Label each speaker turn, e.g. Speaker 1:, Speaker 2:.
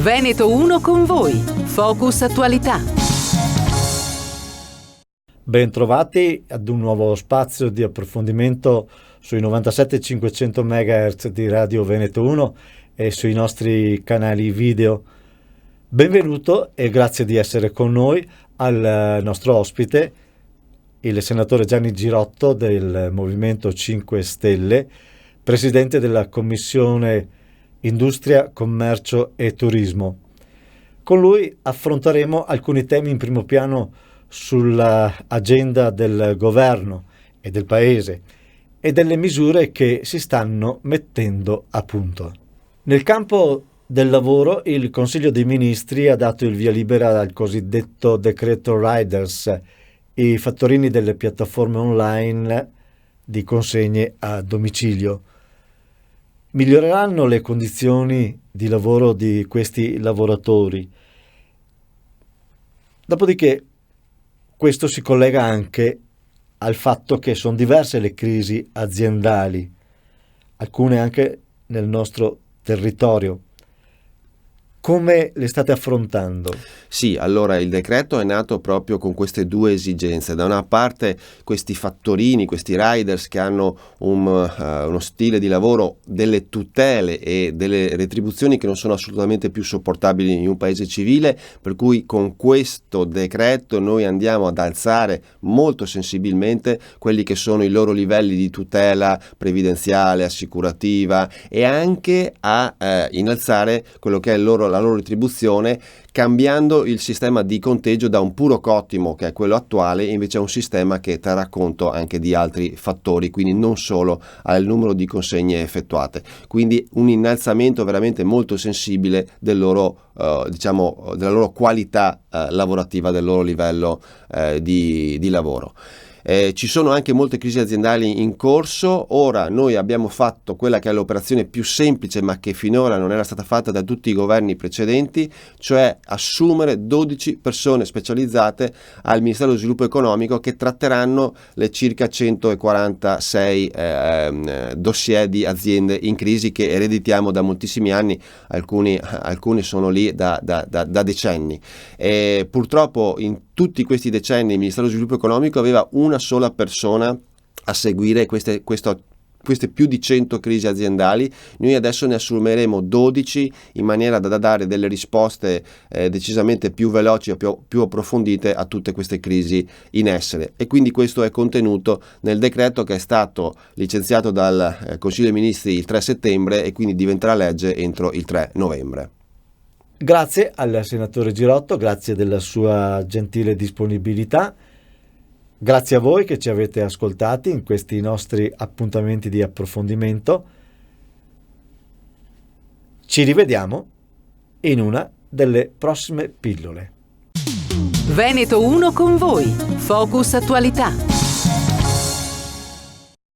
Speaker 1: Veneto 1 con voi. Focus Attualità.
Speaker 2: Bentrovati ad un nuovo spazio di approfondimento sui 97.500 MHz di Radio Veneto 1 e sui nostri canali video. Benvenuto e grazie di essere con noi al nostro ospite, il senatore Gianni Girotto del Movimento 5 Stelle, presidente della Commissione Industria, Commercio e Turismo. Con lui affronteremo alcuni temi in primo piano sull'agenda del governo e del paese e delle misure che si stanno mettendo a punto. Nel campo del lavoro, il Consiglio dei Ministri ha dato il via libera al cosiddetto decreto Riders, i fattorini delle piattaforme online di consegne a domicilio. Miglioreranno le condizioni di lavoro di questi lavoratori. Dopodiché, questo si collega anche al fatto che sono diverse le crisi aziendali, alcune anche nel nostro territorio. Come le state affrontando?
Speaker 3: Sì, allora il decreto è nato proprio con queste due esigenze. Da una parte questi fattorini, questi riders che hanno uno stile di lavoro, delle tutele e delle retribuzioni che non sono assolutamente più sopportabili in un paese civile, per cui con questo decreto noi andiamo ad alzare molto sensibilmente quelli che sono i loro livelli di tutela previdenziale, assicurativa e anche a innalzare quello che è la loro retribuzione, cambiando il sistema di conteggio da un puro cottimo, che è quello attuale, invece a un sistema che terrà conto anche di altri fattori, quindi non solo al numero di consegne effettuate. Quindi un innalzamento veramente molto sensibile della loro qualità lavorativa, del loro livello di lavoro. Ci sono anche molte crisi aziendali in corso. Ora noi abbiamo fatto quella che è l'operazione più semplice, ma che finora non era stata fatta da tutti i governi precedenti, cioè assumere 12 persone specializzate al Ministero dello Sviluppo Economico che tratteranno le circa 146 dossier di aziende in crisi che ereditiamo da moltissimi anni, alcuni sono lì da decenni. Purtroppo in tutti questi decenni il Ministero dello Sviluppo Economico aveva una sola persona a seguire queste più di 100 crisi aziendali. Noi adesso ne assumeremo 12 in maniera da dare delle risposte decisamente più veloci o più approfondite a tutte queste crisi in essere, e quindi questo è contenuto nel decreto che è stato licenziato dal Consiglio dei Ministri il 3 settembre e quindi diventerà legge entro il 3 novembre.
Speaker 2: Grazie al senatore Girotto, grazie della sua gentile disponibilità. Grazie a voi che ci avete ascoltati in questi nostri appuntamenti di approfondimento. Ci rivediamo in una delle prossime pillole.
Speaker 1: Veneto 1 con voi. Focus Attualità.